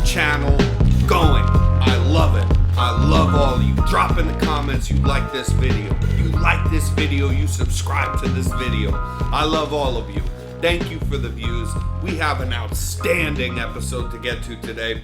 channel going. I love it. I love all of you. Drop in the comments you like this video. You like this video, you subscribe to this video. I love all of you. Thank you for the views. We have an outstanding episode to get to today.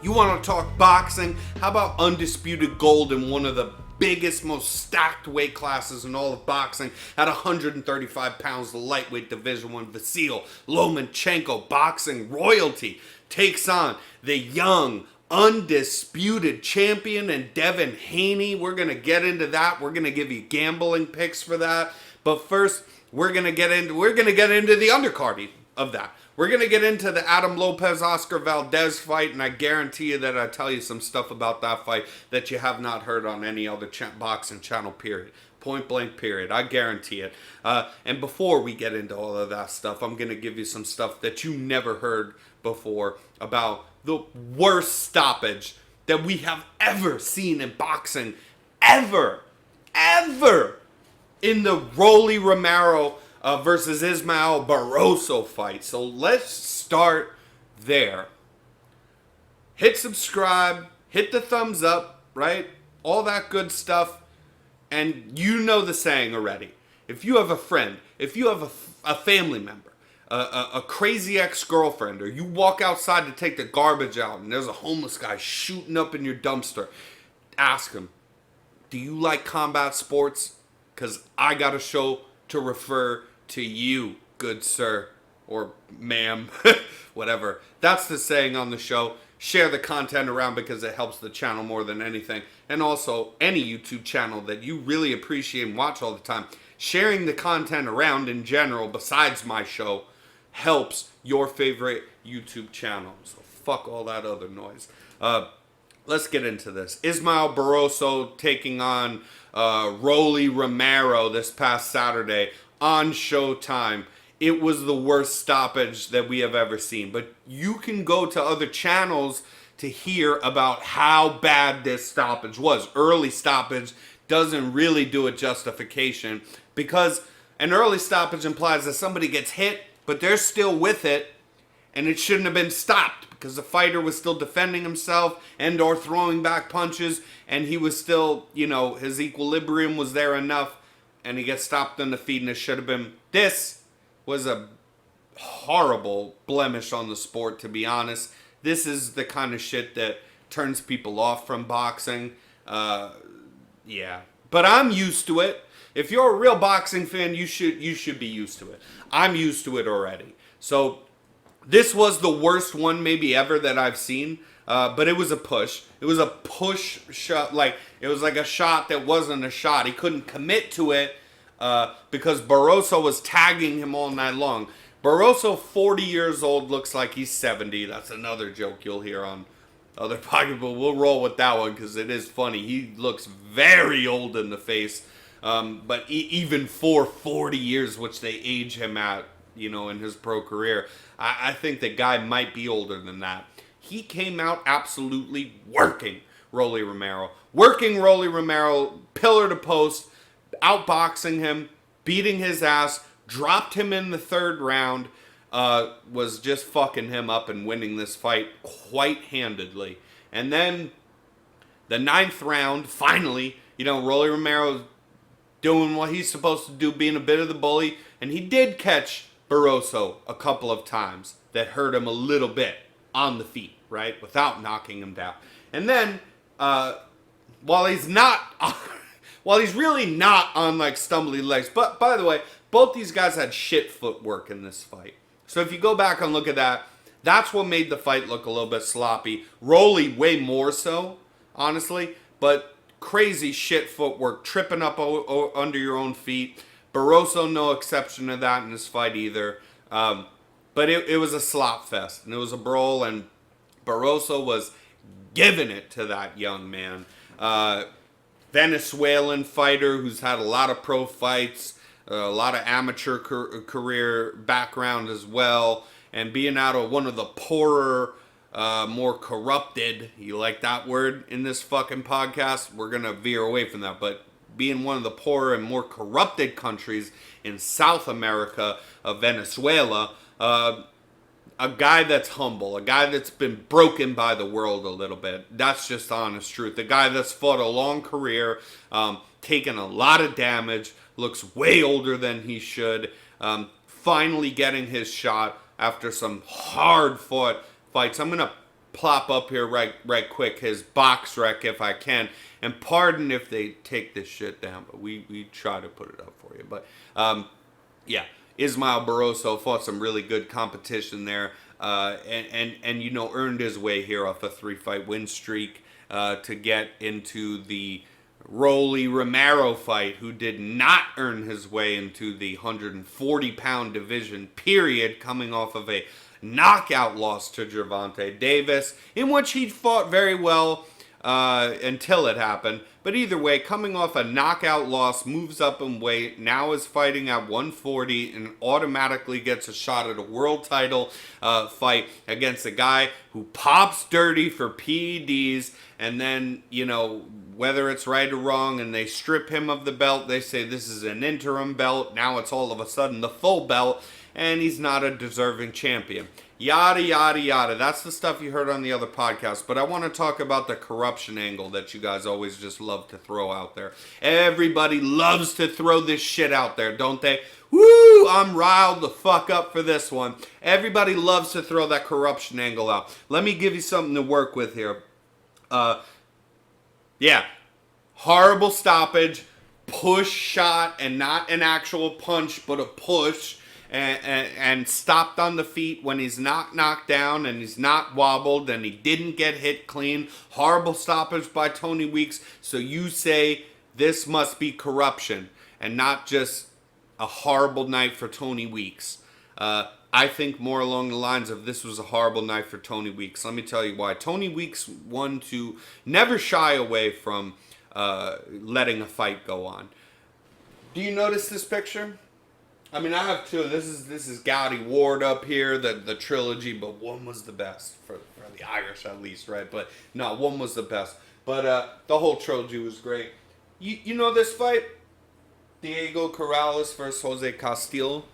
You want to talk boxing? How about undisputed gold in one of the biggest, most stacked weight classes in all of boxing at 135 pounds, the lightweight division one, Vasil Lomachenko, boxing royalty, takes on the young, undisputed champion and Devin Haney. We're going to get into that. We're going to give you gambling picks for that. But first, we're going to get into the undercard of that. We're going to get into the Adam Lopez-Oscar Valdez fight, and I guarantee you that I tell you some stuff about that fight that you have not heard on any other boxing channel, period. Point blank, period. I guarantee it. And before we get into all of that stuff, I'm going to give you some stuff that you never heard before about the worst stoppage that we have ever seen in boxing. Ever. In the Rolly Romero versus Ismael Barroso fight. So let's start there. Hit subscribe, hit the thumbs up, right? All that good stuff. And you know the saying already. If you have a friend, if you have a family member, a crazy ex-girlfriend, or you walk outside to take the garbage out and there's a homeless guy shooting up in your dumpster, ask him, do you like combat sports? Because I got a show to refer to you, good sir, or ma'am, whatever. That's the saying on the show. Share the content around because it helps the channel more than anything. And also, any YouTube channel that you really appreciate and watch all the time, sharing the content around in general, besides my show, helps your favorite YouTube channel. So fuck all that other noise. Let's get into this. Ismael Barroso taking on Rolly Romero this past Saturday on Showtime. It was the worst stoppage that we have ever seen. But you can go to other channels to hear about how bad this stoppage was. Early stoppage doesn't really do a justification, because an early stoppage implies that somebody gets hit, but they're still with it, and it shouldn't have been stopped because the fighter was still defending himself and or throwing back punches, and he was still, his equilibrium was there enough, and he gets stopped on the feet, and it should have been. This was a horrible blemish on the sport, to be honest. This is the kind of shit that turns people off from boxing. Yeah. But I'm used to it. If you're a real boxing fan, you should be used to it. I'm used to it already. So this was the worst one maybe ever that I've seen. But it was a push. It was a push shot. It was like a shot that wasn't a shot. He couldn't commit to it because Barroso was tagging him all night long. Barroso, 40 years old, looks like he's 70. That's another joke you'll hear on other podcasts, but we'll roll with that one because it is funny. He looks very old in the face. But even for 40 years, which they age him at, in his pro career, I think the guy might be older than that. He came out absolutely working Rolly Romero. Working Rolly Romero, pillar to post, outboxing him, beating his ass, dropped him in the third round, was just fucking him up and winning this fight quite handedly. And then the ninth round, finally, Rolly Romero doing what he's supposed to do, being a bit of the bully, and he did catch Barroso a couple of times that hurt him a little bit on the feet, right, without knocking him down. And then, while he's really not on stumbly legs, but by the way, both these guys had shit footwork in this fight. So if you go back and look at that, that's what made the fight look a little bit sloppy. Rolly way more so, honestly, but crazy shit footwork, tripping up under your own feet. Barroso, no exception to that in this fight either. But it was a slop fest, and it was a brawl, and Barroso was giving it to that young man. Venezuelan fighter who's had a lot of pro fights, a lot of amateur career background as well, and being out of one of the poorer, more corrupted, you like that word in this fucking podcast? We're going to veer away from that, but being one of the poorer and more corrupted countries in South America, Venezuela, a guy that's humble, a guy that's been broken by the world a little bit. That's just honest truth. A guy that's fought a long career, taken a lot of damage, looks way older than he should, finally getting his shot after some hard-fought fights. I'm going to plop up here right quick his box rec if I can. And pardon if they take this shit down, but we try to put it up for you. But, yeah. Ismael Barroso fought some really good competition there, and you know, earned his way here off a 3-fight win streak to get into the Rolly Romero fight, who did not earn his way into the 140-pound division, period, coming off of a knockout loss to Gervonta Davis, in which he fought very well until it happened. But either way, coming off a knockout loss, moves up in weight, now is fighting at 140 and automatically gets a shot at a world title fight against a guy who pops dirty for PEDs, and then, you know, whether it's right or wrong, and they strip him of the belt, they say this is an interim belt, now it's all of a sudden the full belt, and he's not a deserving champion. Yada, yada, yada. That's the stuff you heard on the other podcast. But I want to talk about the corruption angle that you guys always just love to throw out there. Everybody loves to throw this shit out there, don't they? Woo! I'm riled the fuck up for this one. Everybody loves to throw that corruption angle out. Let me give you something to work with here. Yeah. Horrible stoppage. Push shot, and not an actual punch, but a push. And stopped on the feet when he's not knocked down and he's not wobbled and he didn't get hit clean. Horrible stoppage by Tony Weeks. So you say this must be corruption and not just a horrible night for Tony Weeks. I think more along the lines of this was a horrible night for Tony Weeks. Let me tell you why. Tony Weeks won to never shy away from letting a fight go on. Do you notice this picture? I mean, I have two. This is Gowdy Ward up here, the trilogy, but one was the best for the Irish at least, right? But no, one was the best. But the whole trilogy was great. You know this fight? Diego Corrales versus Jose Castillo.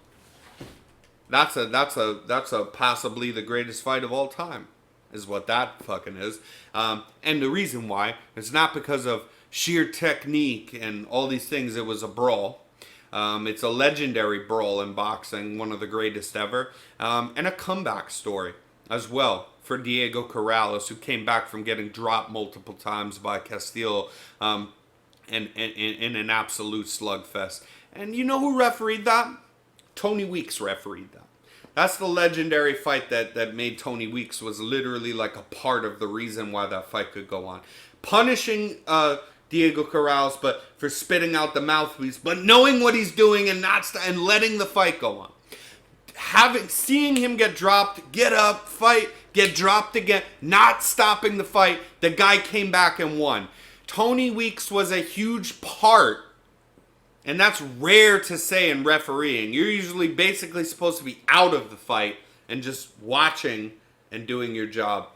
That's a possibly the greatest fight of all time, is what that fucking is. And the reason why is not because of sheer technique and all these things. It was a brawl. It's a legendary brawl in boxing, one of the greatest ever, and a comeback story as well for Diego Corrales, who came back from getting dropped multiple times by Castillo and in an absolute slugfest. And you know who refereed that? Tony Weeks refereed that. That's the legendary fight that made Tony Weeks, was literally like a part of the reason why that fight could go on. Punishing Diego Corrales, but for spitting out the mouthpiece, but knowing what he's doing and and letting the fight go on. Seeing him get dropped, get up, fight, get dropped again, not stopping the fight, the guy came back and won. Tony Weeks was a huge part, and that's rare to say in refereeing. You're usually basically supposed to be out of the fight and just watching and doing your job.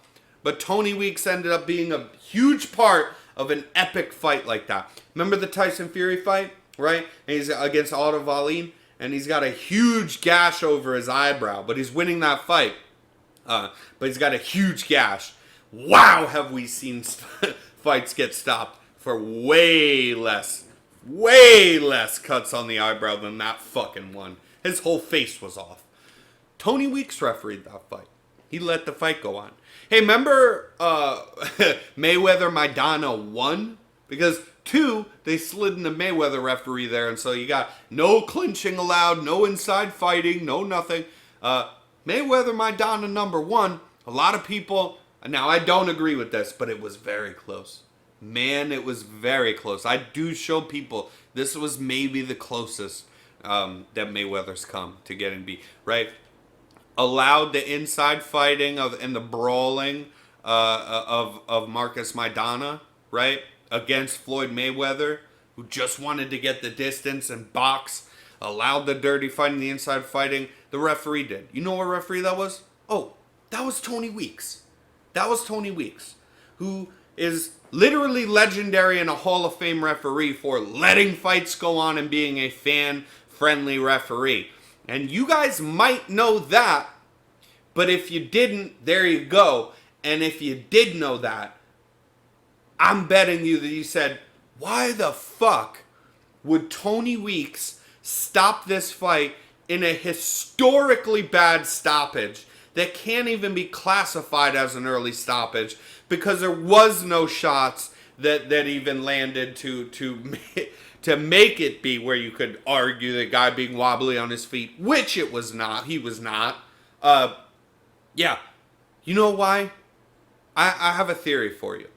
But Tony Weeks ended up being a huge part of an epic fight like that. Remember the Tyson Fury fight, right? And he's against Otto Wallin, and he's got a huge gash over his eyebrow, but he's winning that fight. But he's got a huge gash. Wow, have we seen fights get stopped for way less cuts on the eyebrow than that fucking one. His whole face was off. Tony Weeks refereed that fight. He let the fight go on. Hey, remember Mayweather Maidana 1? Because 2, they slid in the Mayweather referee there, and so you got no clinching allowed, no inside fighting, no nothing. Mayweather Maidana number 1, a lot of people, now I don't agree with this, but it was very close. Man, it was very close. I do show people this was maybe the closest that Mayweather's come to getting beat, right? Allowed the inside fighting and the brawling of Marcus Maidana, right, against Floyd Mayweather, who just wanted to get the distance and box. Allowed the dirty fighting, the inside fighting. The referee did. You know what referee that was? Oh, that was Tony Weeks. That was Tony Weeks, who is literally legendary and a Hall of Fame referee for letting fights go on and being a fan-friendly referee. And you guys might know that But if you didn't, there you go. And if you did know that, I'm betting you that you said, why the fuck would Tony Weeks stop this fight in a historically bad stoppage that can't even be classified as an early stoppage because there was no shots that even landed to make it be where you could argue the guy being wobbly on his feet, which it was not. He was not. Yeah. You know why? I have a theory for you.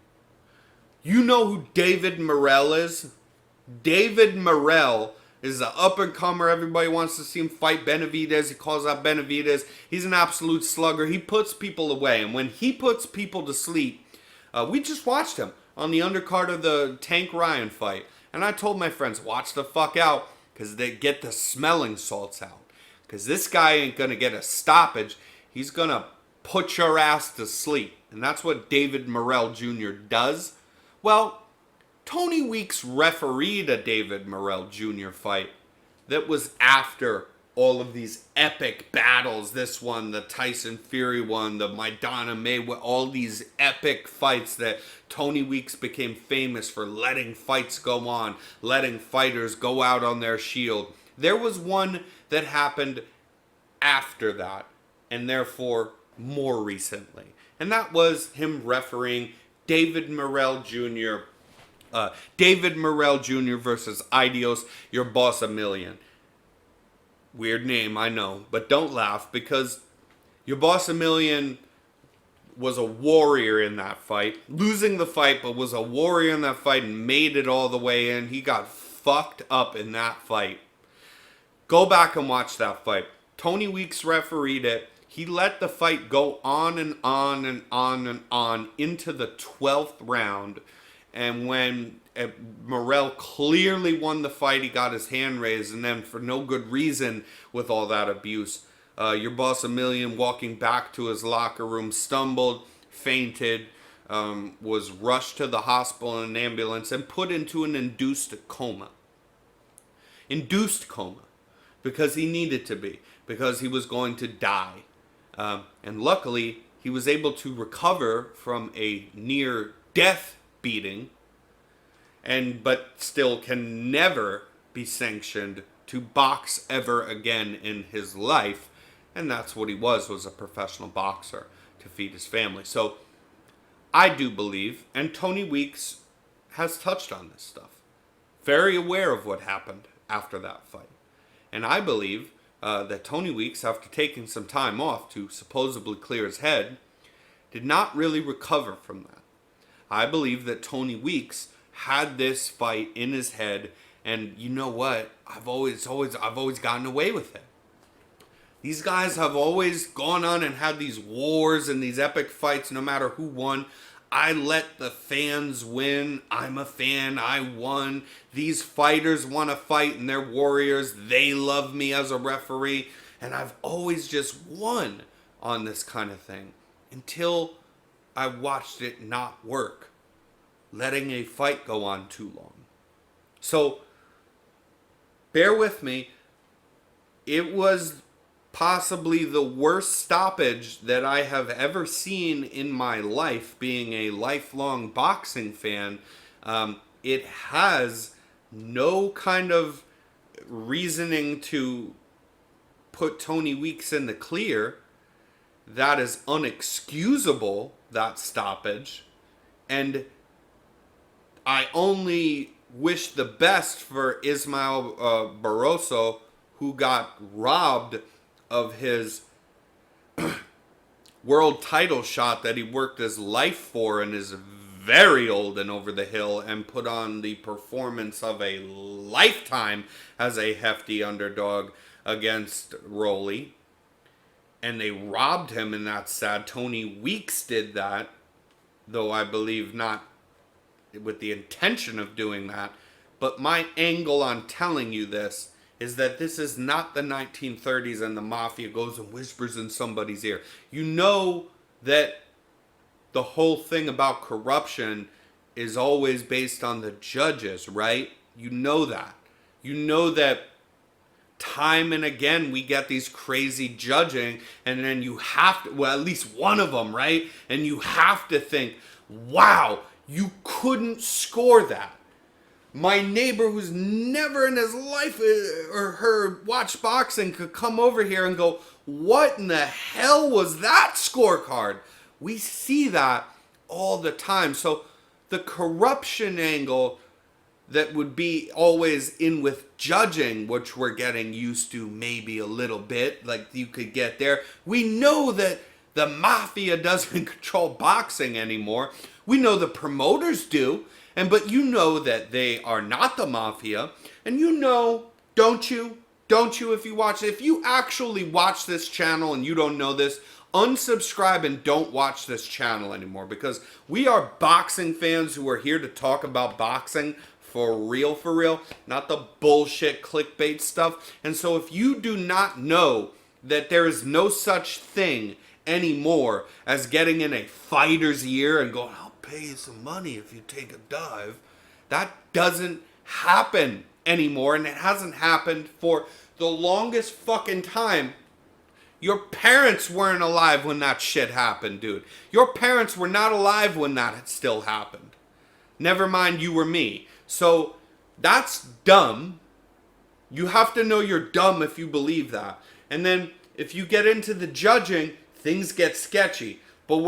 You know who David Morrell is? David Morrell is the up-and-comer. Everybody wants to see him fight Benavidez. He calls out Benavidez. He's an absolute slugger. He puts people away. And when he puts people to sleep, we just watched him on the undercard of the Tank Ryan fight. And I told my friends, watch the fuck out because they get the smelling salts out. Because this guy ain't going to get a stoppage. He's going to put your ass to sleep. And that's what David Morrell Jr. does. Well, Tony Weeks refereed a David Morrell Jr. fight that was after all of these epic battles. This one, the Tyson Fury one, the Maidana Mayweather, all these epic fights that Tony Weeks became famous for letting fights go on, letting fighters go out on their shield. There was one that happened after that, and therefore more recently. And that was him refereeing David Morrell Jr. David Morrell Jr. versus Idios, Your Boss A Million. Weird name, I know, but don't laugh because Your Boss A Million was a warrior in that fight. Losing the fight, but was a warrior in that fight and made it all the way in. He got fucked up in that fight. Go back and watch that fight. Tony Weeks refereed it. He let the fight go on and on and on and on into the 12th round. And when Morrell clearly won the fight, he got his hand raised. And then for no good reason with all that abuse, Your Boss A Million walking back to his locker room stumbled, fainted, was rushed to the hospital in an ambulance and put into an induced coma. Induced coma. Because he needed to be. Because he was going to die. And luckily, he was able to recover from a near-death beating, but still can never be sanctioned to box ever again in his life. And that's what he was a professional boxer to feed his family. So I do believe, and Tony Weeks has touched on this stuff, very aware of what happened after that fight. And I believe that Tony Weeks, after taking some time off to supposedly clear his head, did not really recover from that. I believe that Tony Weeks had this fight in his head, and you know what? I've always gotten away with it. These guys have always gone on and had these wars and these epic fights, no matter who won. I let the fans win. I'm a fan. I won. These fighters want to fight and they're warriors. They love me as a referee. And I've always just won on this kind of thing until I watched it not work. Letting a fight go on too long. So, bear with me. It was possibly the worst stoppage that I have ever seen in my life, being a lifelong boxing fan. It has no kind of reasoning to put Tony Weeks in the clear. That is unexcusable, that stoppage. And I only wish the best for Ismael Barroso, who got robbed of his world title shot that he worked his life for and is very old and over the hill and put on the performance of a lifetime as a hefty underdog against Rolly. And they robbed him, and that's sad. Tony Weeks did that, though I believe not with the intention of doing that. But my angle on telling you this is that this is not the 1930s and the mafia goes and whispers in somebody's ear. You know that the whole thing about corruption is always based on the judges, right? You know that. You know that time and again we get these crazy judging, and then you have to, well, at least one of them, right? And you have to think, wow, you couldn't score that. My neighbor, who's never in his life or her watched boxing, could come over here and go, what in the hell was that scorecard? We see that all the time. So the corruption angle that would be always in with judging, which we're getting used to maybe a little bit, like you could get there. We know that the mafia doesn't control boxing anymore. We know the promoters do. But you know that they are not the mafia. And you know, don't you, if you watch it, if you actually watch this channel and you don't know this, unsubscribe and don't watch this channel anymore, because we are boxing fans who are here to talk about boxing for real, not the bullshit clickbait stuff. And so if you do not know that there is no such thing anymore as getting in a fighter's ear and going, I'll pay you some money if you take a dive, that doesn't happen anymore, and it hasn't happened for the longest fucking time. Your parents weren't alive when that shit happened, dude. Your parents were not alive when that had still happened. Never mind you or me. So that's dumb. You have to know you're dumb if you believe that. And then if you get into the judging, things get sketchy. But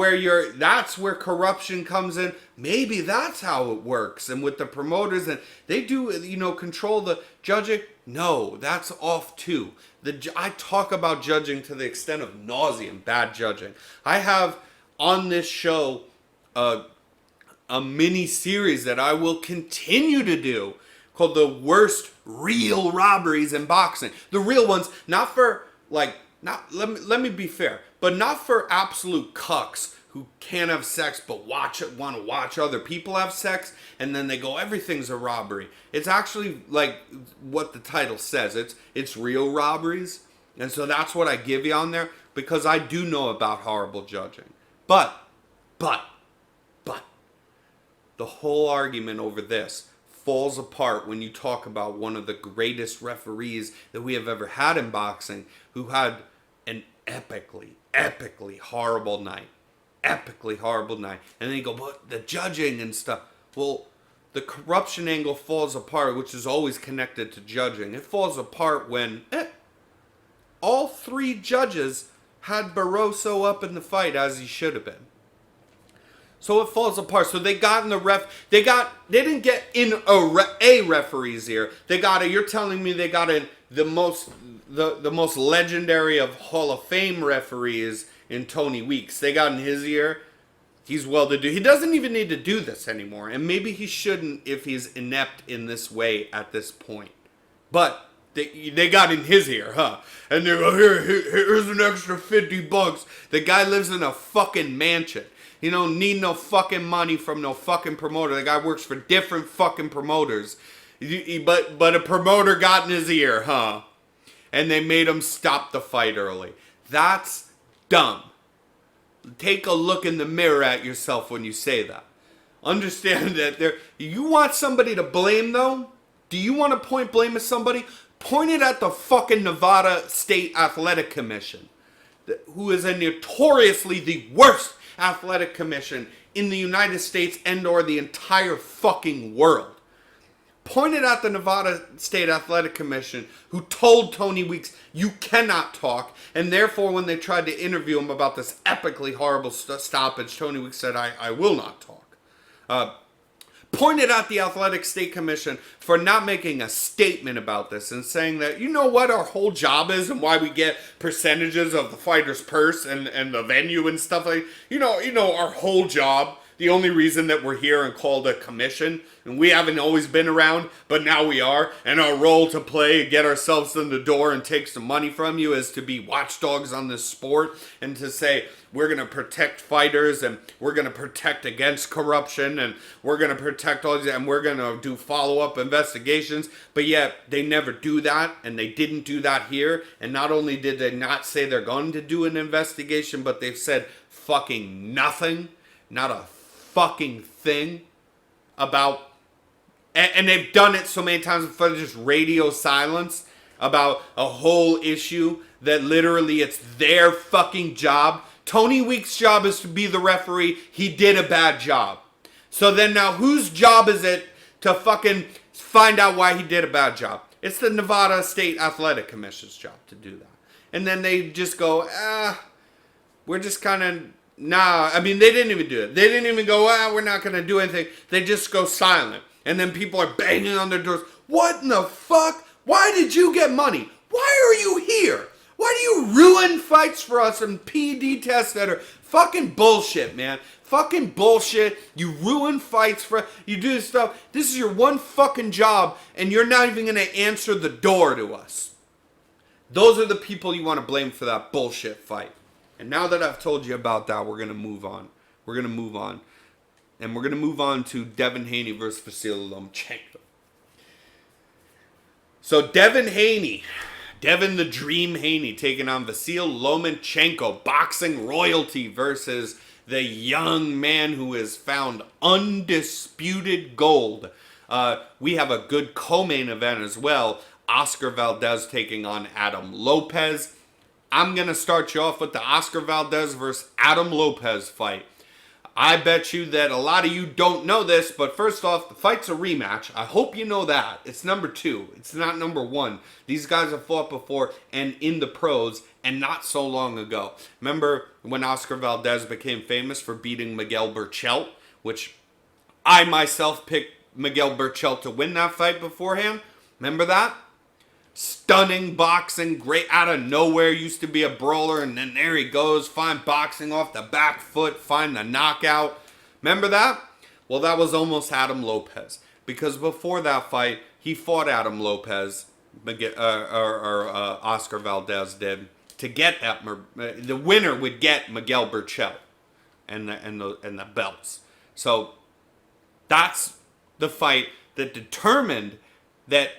that's where corruption comes in. Maybe that's how it works. And with the promoters, and they do, control the judging. No, that's off too. I talk about judging to the extent of nauseam, bad judging. I have on this show a mini series that I will continue to do called The Worst Real Robberies in Boxing. The real ones, not for let me be fair, but not for absolute cucks who can't have sex but want to watch other people have sex, and then they go, everything's a robbery. It's actually like what the title says. It's real robberies. And so that's what I give you on there, because I do know about horrible judging. But the whole argument over this falls apart when you talk about one of the greatest referees that we have ever had in boxing, who had an epically horrible night. And then you go, but the judging and stuff. Well, the corruption angle falls apart, which is always connected to judging. It falls apart when all three judges had Barroso up in the fight as he should have been. So it falls apart. So they got in the they didn't get in a referee's ear. You're telling me they got in the most legendary of Hall of Fame referees in Tony Weeks. They got in his ear. He's well to do. He doesn't even need to do this anymore. And maybe he shouldn't if he's inept in this way at this point. But they got in his ear, huh? And they go, here's an extra $50. The guy lives in a fucking mansion. You don't need no fucking money from no fucking promoter. The guy works for different fucking promoters. But a promoter got in his ear, huh? And they made him stop the fight early. That's dumb. Take a look in the mirror at yourself when you say that. Understand that you want somebody to blame, though? Do you want to point blame at somebody? Point it at the fucking Nevada State Athletic Commission, who is a notoriously the worst athletic commission in the United States and or the entire fucking world. Pointed at the Nevada State Athletic Commission, who told Tony Weeks, you cannot talk, and therefore when they tried to interview him about this epically horrible stoppage, Tony Weeks said, I will not talk. Pointed at the Athletic State Commission for not making a statement about this and saying that, you know what our whole job is and why we get percentages of the fighter's purse and the venue and stuff like, you know our whole job. The only reason that we're here and called a commission, and we haven't always been around, but now we are, and our role to play and get ourselves in the door and take some money from you is to be watchdogs on this sport and to say, we're going to protect fighters and we're going to protect against corruption and we're going to protect all these and we're going to do follow-up investigations. But yet they never do that, and they didn't do that here. And not only did they not say they're going to do an investigation, but they've said fucking nothing, not a fucking thing about, and they've done it so many times before, just radio silence. about a whole issue that literally it's their fucking job. Tony Week's job is to be the referee. He did a bad job. So then now whose job is it to fucking find out why he did a bad job? It's the Nevada State Athletic Commission's job to do that. And then they just go, we're just kind of, nah. I mean, they didn't even do it. They didn't even go, we're not going to do anything. They just go silent. And then people are banging on their doors. What in the fuck? Why did you get money? Why are you here? Why do you ruin fights for us and PD tests that are fucking bullshit, man? Fucking bullshit. You ruin fights for, you do this stuff. This is your one fucking job and you're not even going to answer the door to us. Those are the people you want to blame for that bullshit fight. And now that I've told you about that, we're going to move on. We're going to move on. And we're going to move on to Devin Haney versus Vasily Lomachenko. So Devin the Dream Haney taking on Vasily Lomachenko, boxing royalty versus the young man who has found undisputed gold. We have a good co-main event as well. Oscar Valdez taking on Adam Lopez. I'm going to start you off with the Oscar Valdez versus Adam Lopez fight. I bet you that a lot of you don't know this, but first off, the fight's a rematch. I hope you know that. It's number 2. It's not number 1. These guys have fought before and in the pros and not so long ago. Remember when Oscar Valdez became famous for beating Miguel Berchelt, which I myself picked Miguel Berchelt to win that fight beforehand? Remember that? Stunning boxing, great out of nowhere, used to be a brawler, and then there he goes, fine boxing off the back foot, find the knockout. Remember that? Well, that was almost Adam Lopez, because before that fight, he fought Adam Lopez, Oscar Valdez did, to get that, the winner would get Miguel Berchelt and the belts. So that's the fight that determined that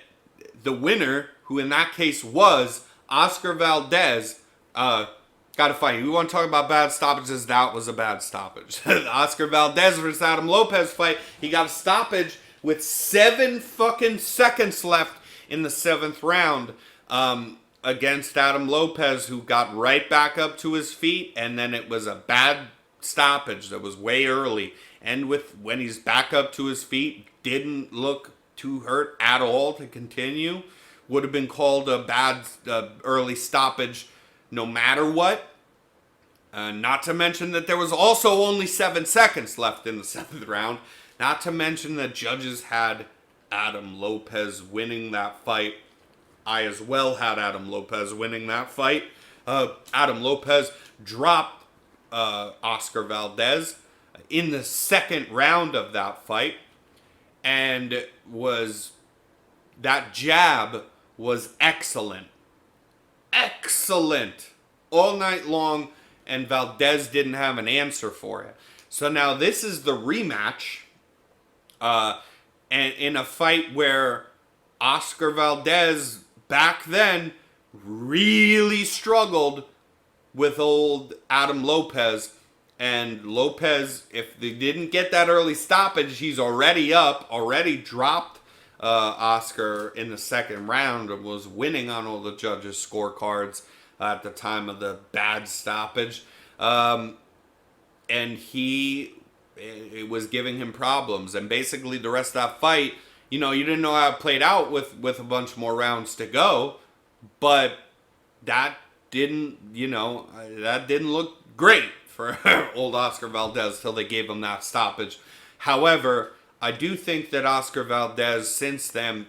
the winner, who in that case was Oscar Valdez, got a fight. We want to talk about bad stoppages. That was a bad stoppage. The Oscar Valdez versus Adam Lopez fight. He got a stoppage with 7 fucking seconds left in the 7th round against Adam Lopez, who got right back up to his feet, and then it was a bad stoppage that was way early. And when he's back up to his feet, didn't look too hurt at all to continue. Would have been called a bad early stoppage no matter what. Not to mention that there was also only 7 seconds left in the 7th round. Not to mention that judges had Adam Lopez winning that fight. I as well had Adam Lopez winning that fight. Adam Lopez dropped Oscar Valdez in the 2nd round of that fight. And that jab was excellent. Excellent. All night long, and Valdez didn't have an answer for it. So now this is the rematch, and in a fight where Oscar Valdez back then really struggled with old Adam Lopez. And Lopez, if they didn't get that early stoppage, he's already up, already dropped Oscar in the 2nd round and was winning on all the judges' scorecards at the time of the bad stoppage. And it was giving him problems. And basically the rest of that fight, you didn't know how it played out with a bunch more rounds to go. But that didn't look great for old Oscar Valdez till they gave him that stoppage. However, I do think that Oscar Valdez since then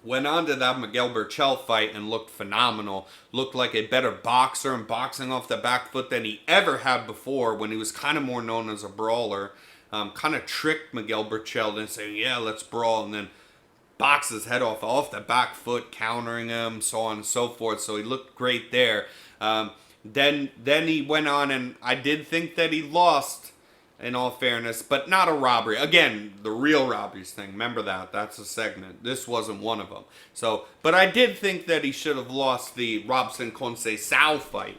went on to that Miguel Berchelt fight and looked phenomenal. Looked like a better boxer and boxing off the back foot than he ever had before when he was kind of more known as a brawler. Kind of tricked Miguel Berchelt into saying, yeah, let's brawl, and then boxed his head off the back foot, countering him, so on and so forth. So he looked great there. Then he went on, and I did think that he lost, in all fairness, but not a robbery. Again, the real robberies thing. Remember that. That's a segment. This wasn't one of them. So, but I did think that he should have lost the Robson Conceição fight,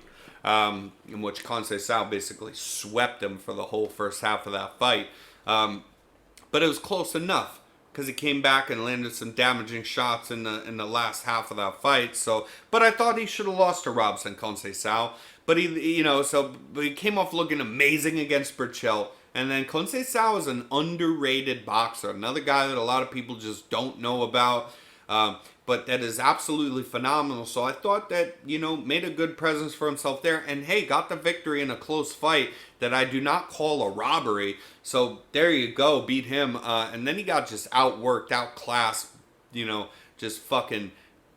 in which Conceição basically swept him for the whole first half of that fight. But it was close enough. because he came back and landed some damaging shots in the last half of that fight. So, but I thought he should have lost to Robson Conceição. But but he came off looking amazing against Burchell. And then Conceição is an underrated boxer, another guy that a lot of people just don't know about. But that is absolutely phenomenal. So I thought that, made a good presence for himself there. And hey, got the victory in a close fight that I do not call a robbery. So there you go, beat him. And then he got just outworked, outclassed, just fucking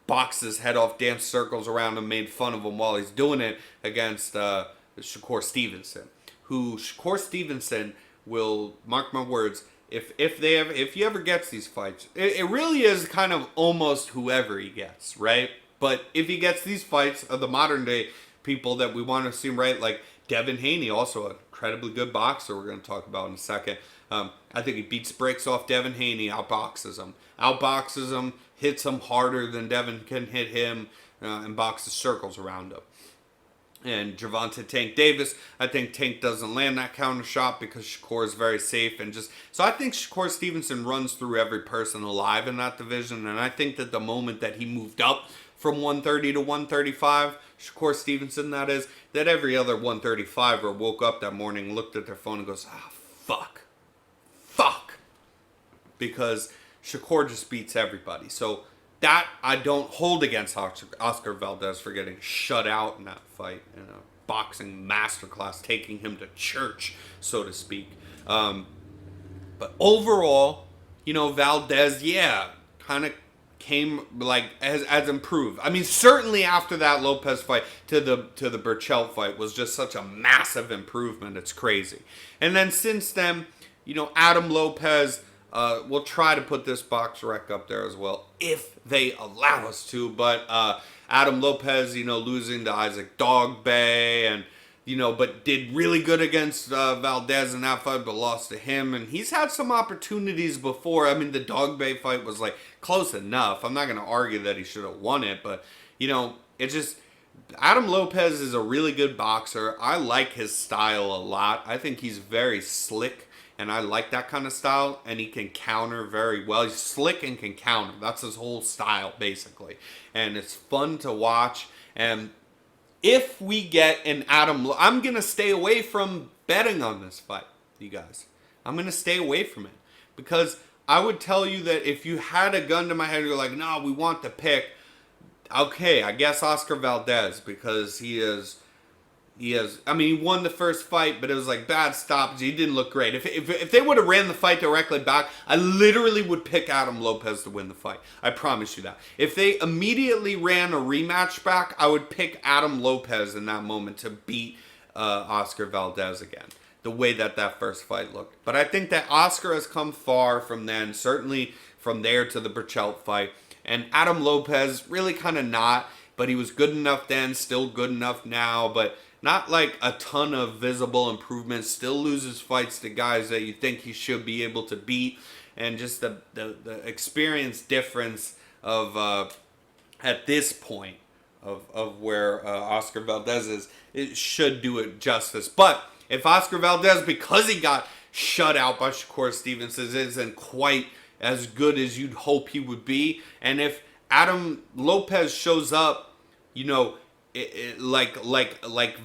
boxed his head off, danced circles around him, made fun of him while he's doing it against Shakur Stevenson. Who Shakur Stevenson will, mark my words, if he ever gets these fights, it really is kind of almost whoever he gets, right? But if he gets these fights of the modern day people that we want to see, right? Like Devin Haney, also an incredibly good boxer we're going to talk about in a second. I think he beats breaks off Devin Haney, outboxes him, hits him harder than Devin can hit him, and boxes circles around him. And Gervonta Tank Davis, I think Tank doesn't land that counter shot because Shakur is very safe. So I think Shakur Stevenson runs through every person alive in that division. And I think that the moment that he moved up from 130 to 135, Shakur Stevenson that is, that every other 135er woke up that morning, looked at their phone and goes, fuck. Because Shakur just beats everybody. So that I don't hold against Oscar Valdez for getting shut out in that fight in a boxing masterclass, taking him to church, so to speak. But overall, Valdez, kind of came has improved. I mean, certainly after that Lopez fight to the Burchell fight was just such a massive improvement. It's crazy. And then since then, Adam Lopez. We'll try to put this box rec up there as well, if they allow us to. But Adam Lopez, losing to Isaac Dogboe, and but did really good against Valdez in that fight, but lost to him. And he's had some opportunities before. I mean, the Dogboe fight was close enough. I'm not going to argue that he should have won it, but it's just Adam Lopez is a really good boxer. I like his style a lot. I think he's very slick. And I like that kind of style, and he can counter very well. He's slick and can counter. That's his whole style, basically. And it's fun to watch. And if we get an I'm going to stay away from betting on this fight, you guys. I'm going to stay away from it. Because I would tell you that if you had a gun to my head, you're like, no, we want the pick. Okay, I guess Oscar Valdez, because he won the first fight, but it was bad stoppage. He didn't look great. If they would have ran the fight directly back, I literally would pick Adam Lopez to win the fight. I promise you that. If they immediately ran a rematch back, I would pick Adam Lopez in that moment to beat Oscar Valdez again, the way that first fight looked. But I think that Oscar has come far from then, certainly from there to the Burchell fight. And Adam Lopez, really kind of not, but he was good enough then, still good enough now, but not a ton of visible improvements. Still loses fights to guys that you think he should be able to beat. And just the experience difference of at this point of where Oscar Valdez is, it should do it justice. But if Oscar Valdez, because he got shut out by Shakur Stevenson, isn't quite as good as you'd hope he would be, and if Adam Lopez shows up, like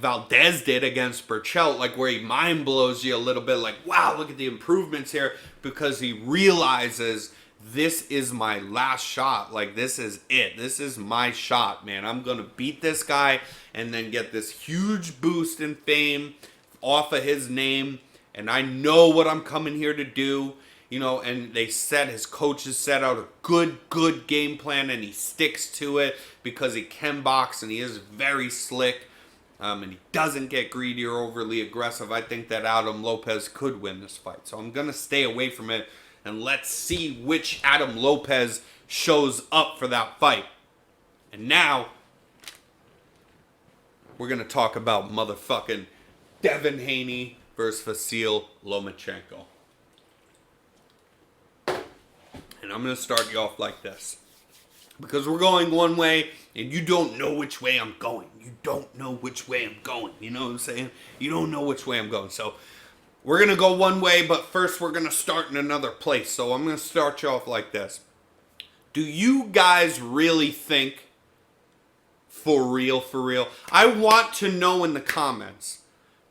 Valdez did against Burchell, where he mind blows you a little bit, wow, look at the improvements here, because he realizes this is my last shot. This is it. This is my shot, man. I'm going to beat this guy and then get this huge boost in fame off of his name. And I know what I'm coming here to do. And his coaches set out a good game plan, and he sticks to it because he can box and he is very slick, and he doesn't get greedy or overly aggressive. I think that Adam Lopez could win this fight. So I'm going to stay away from it, and let's see which Adam Lopez shows up for that fight. And now, we're going to talk about motherfucking Devin Haney versus Vasyl Lomachenko. And I'm going to start you off like this. Because we're going one way, and you don't know which way I'm going. You don't know which way I'm going. You know what I'm saying? You don't know which way I'm going. So, We're going to go one way, but first we're going to start in another place. So I'm going to start you off like this. Do you guys really think, for real, I want to know in the comments.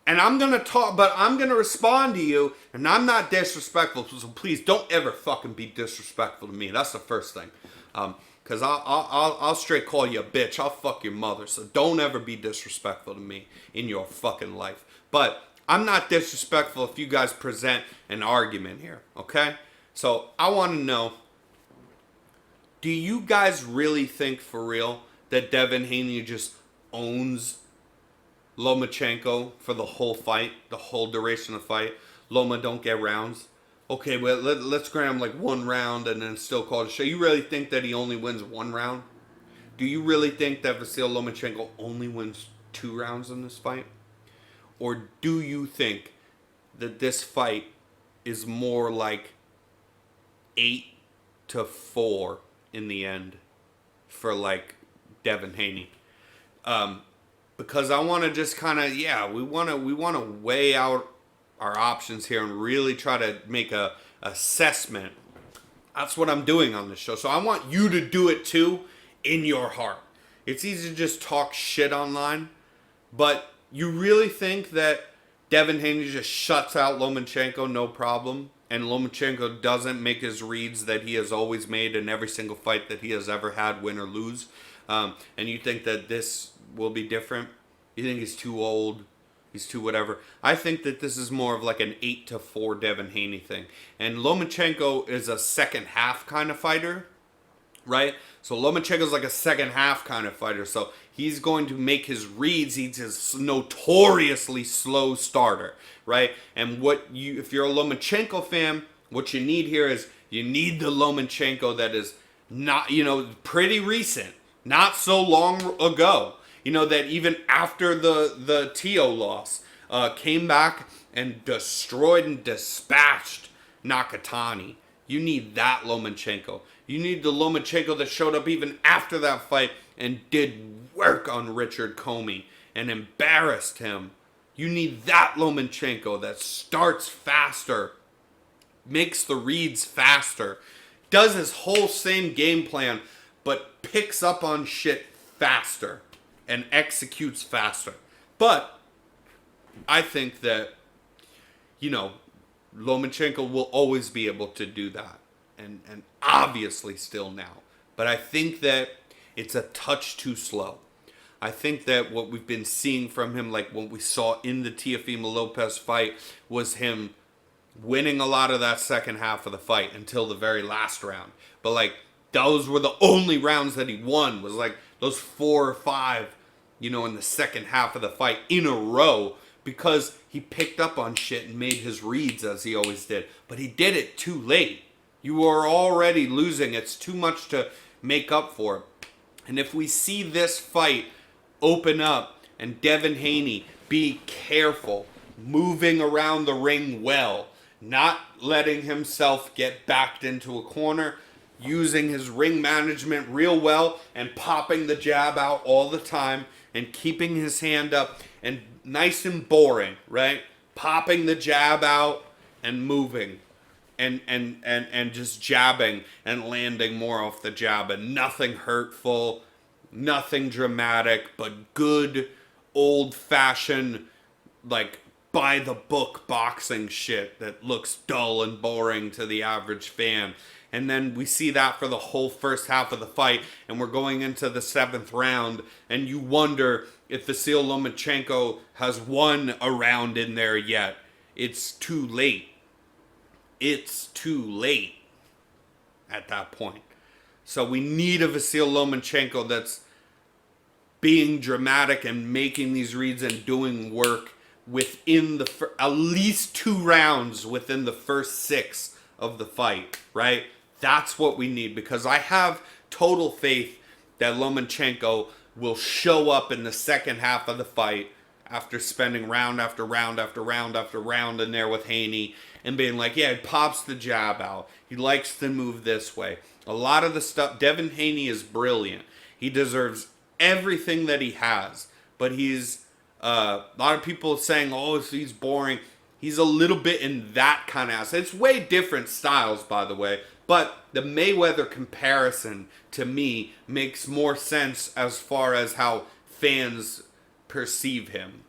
And I'm going to talk, but I'm going to respond to you, and I'm not disrespectful, so please don't ever fucking be disrespectful to me. That's the first thing. Because I'll straight call you a bitch. I'll fuck your mother. So don't ever be disrespectful to me in your fucking life. But I'm not disrespectful if you guys present an argument here, okay? So I want to know, do you guys really think for real that Devin Haney just owns Lomachenko for the whole fight, the whole duration of the fight? Loma don't get rounds. Okay, well, let's grant him like one round and then still call it a show. You really think that he only wins one round? Do you really think that Vasyl Lomachenko only wins 2 rounds in this fight? Or do you think that this fight is more like 8-4 in the end for like Devin Haney? Because I want to just kind of, we want to weigh out our options here and really try to make a assessment. That's what I'm doing on this show. So I want you to do it too in your heart. It's easy to just talk shit online, but you really think that Devin Haney just shuts out Lomachenko no problem, and Lomachenko doesn't make his reads that he has always made in every single fight that he has ever had, win or lose? And you think that this will be different? You think he's too old? He's too whatever? I think that this is more of like an 8-4 Devin Haney thing. And Lomachenko is a second half kind of fighter, right? So Lomachenko's like a second half kind of fighter. So he's going to make his reads. He's a notoriously slow starter, right? And if you're a Lomachenko fan, what you need here is you need the Lomachenko that is not, pretty recent, not so long ago. That even after the Tio loss, came back and destroyed and dispatched Nakatani. You need that Lomachenko. You need the Lomachenko that showed up even after that fight and did work on Richard Comey and embarrassed him. You need that Lomachenko that starts faster, makes the reads faster, does his whole same game plan, but picks up on shit faster and executes faster. But I think that, Lomachenko will always be able to do that. And obviously still now. But I think that it's a touch too slow. I think that what we've been seeing from him, like what we saw in the Teofimo Lopez fight, was him winning a lot of that second half of the fight until the very last round. But like, those were the only rounds that he won, was like those 4 or 5, in the second half of the fight in a row, because he picked up on shit and made his reads as he always did. But he did it too late. You are already losing. It's too much to make up for. And if we see this fight open up and Devin Haney be careful, moving around the ring well, not letting himself get backed into a corner, using his ring management real well and popping the jab out all the time and keeping his hand up and nice and boring, right? Popping the jab out and moving and just jabbing and landing more off the jab, and nothing hurtful, nothing dramatic, but good old-fashioned, like, by-the-book boxing shit that looks dull and boring to the average fan. And then we see that for the whole first half of the fight, and we're going into the 7th round, and you wonder if Vasyl Lomachenko has won a round in there yet. It's too late. It's too late at that point. So we need a Vasyl Lomachenko that's being dramatic and making these reads and doing work within at least 2 rounds within the first 6 of the fight, right? That's what we need, because I have total faith that Lomachenko will show up in the second half of the fight after spending round after round after round after round in there with Haney and being like, yeah, he pops the jab out. He likes to move this way. A lot of the stuff, Devin Haney is brilliant. He deserves everything that he has, but he's, a lot of people saying, oh, he's boring. He's a little bit in that kind of ass. It's way different styles, by the way. But the Mayweather comparison, to me, makes more sense as far as how fans perceive him.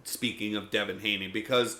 Speaking of Devin Haney, because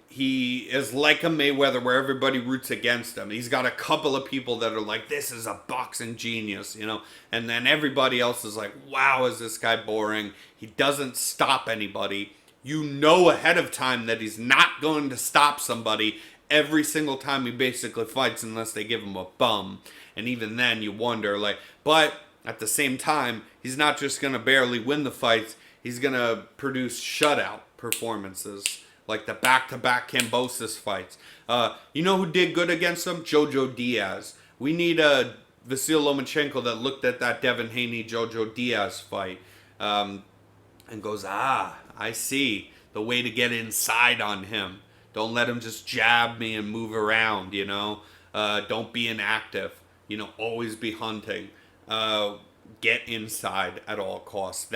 he is like a Mayweather where everybody roots against him. He's got a couple of people that are like, this is a boxing genius, you know. And then everybody else is like, wow, is this guy boring? He doesn't stop anybody. You know ahead of time that he's not going to stop somebody every single time he basically fights unless they give him a bum. And even then you wonder, like, but at the same time, he's not just going to barely win the fights. He's going to produce shutout performances, like the back-to-back Kambosos fights. You know who did good against him? Jojo Diaz. We need a Vasyl Lomachenko that looked at that Devin Haney-Jojo Diaz fight and goes, I see the way to get inside on him. Don't let him just jab me and move around, you know. Don't be inactive. You know, always be hunting. Get inside at all costs.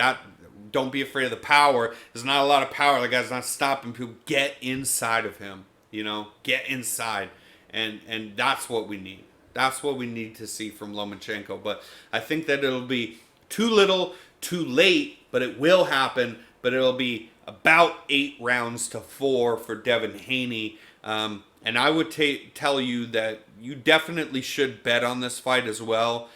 Don't be afraid of the power. There's not a lot of power. The guy's not stopping people. Get inside of him, you know. Get inside. And that's what we need. That's what we need to see from Lomachenko. But I think that it'll be too little, too late, but it will happen. But it'll be about 8 rounds to 4 for Devin Haney. And I would tell you that you definitely should bet on this fight as well.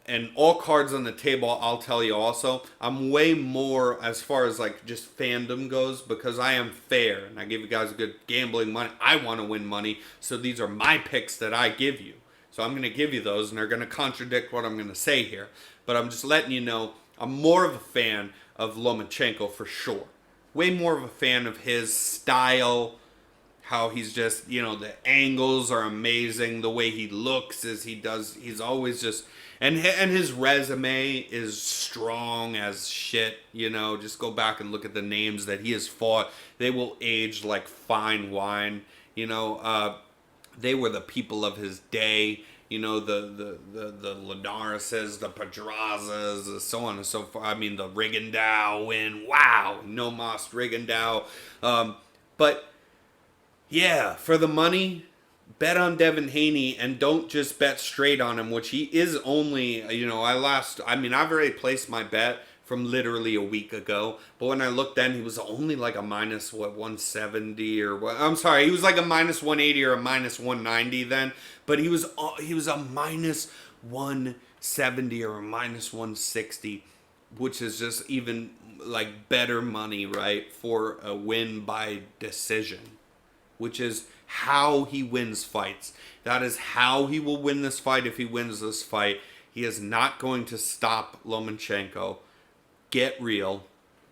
And all cards on the table, I'll tell you also, I'm way more as far as like just fandom goes because I am fair. And I give you guys good gambling money. I want to win money. So these are my picks that I give you. So I'm going to give you those and they're going to contradict what I'm going to say here. But I'm just letting you know I'm more of a fan of Lomachenko for sure. Way more of a fan of his style, how he's just, you know, the angles are amazing, the way he looks as he does, he's always just, and his resume is strong as shit, you know, just go back and look at the names that he has fought, they will age like fine wine, you know, they were the people of his day, you know, the Linareses, the Pedrazas, so on and so forth. I mean, the Rigondeaux win. Wow. No Mas Rigondeaux. But, yeah, for the money, bet on Devin Haney and don't just bet straight on him, which he is only, you know, I've already placed my bet from literally a week ago. But when I looked then, he was only like a minus, 170 or what? I'm sorry, he was like a minus 180 or a minus 190 then. But he was a minus 170 or a minus 160, which is just even like better money, right, for a win by decision, which is how he wins fights. That is how he will win this fight if he wins this fight. He is not going to stop Lomachenko. Get real.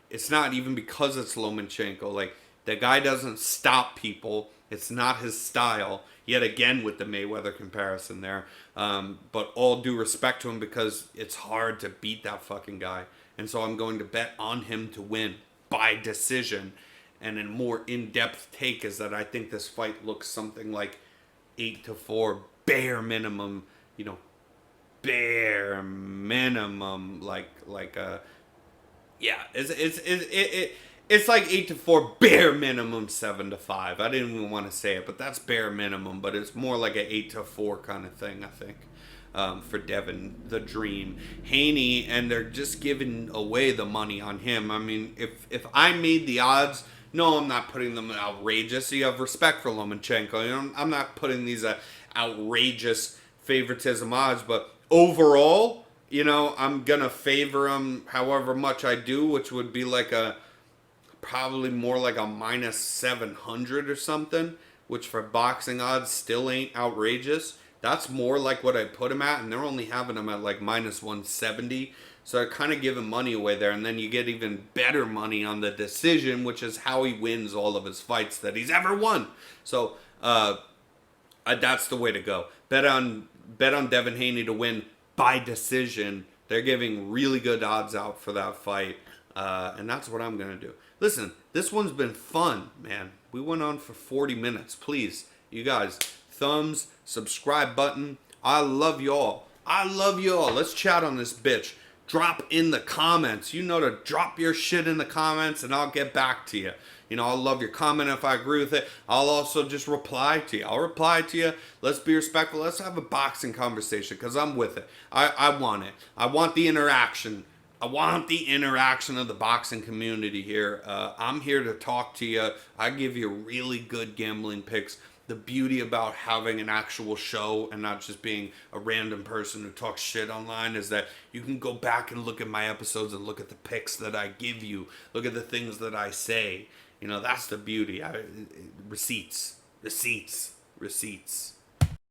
It's not even because it's Lomachenko. Like, the guy doesn't stop people. It's not his style. Yet again with the Mayweather comparison there. But all due respect to him because it's hard to beat that fucking guy. And so I'm going to bet on him to win by decision. And a more in-depth take is that I think this fight looks something like 8-4, bare minimum, you know, bare minimum, like a, yeah, it's like 8-4, bare minimum 7-5. I didn't even want to say it, but that's bare minimum, but it's more like an 8-4 kind of thing, I think. For Devin, the Dream. Haney, and they're just giving away the money on him. I mean, if I made the odds, no, I'm not putting them outrageous. You have respect for Lomachenko. You know, I'm not putting these outrageous favoritism odds, but overall, you know, I'm going to favor him however much I do, which would be like probably more like a minus 700 or something, which for boxing odds still ain't outrageous. That's more like what I put him at, and they're only having him at like minus 170. So I kind of giving money away there, and then you get even better money on the decision, which is how he wins all of his fights that he's ever won. So that's the way to go. Bet on Devin Haney to win by decision. They're giving really good odds out for that fight, and that's what I'm going to do. Listen, this one's been fun, man. We went on for 40 minutes. Please, you guys, thumbs, subscribe button. I love y'all. Let's chat on this bitch. drop in the comments. You know to drop your shit in the comments and I'll get back to you. You know, I'll love your comment if I agree with it. I'll also just reply to you. I'll reply to you. Let's be respectful. Let's have a boxing conversation because I'm with it. I want it. I want the interaction. I want the interaction of the boxing community here. I'm here to talk to you. I give you really good gambling picks. The beauty about having an actual show and not just being a random person who talks shit online is that you can go back and look at my episodes and look at the picks that I give you. Look at the things that I say. You know, that's the beauty. Receipts.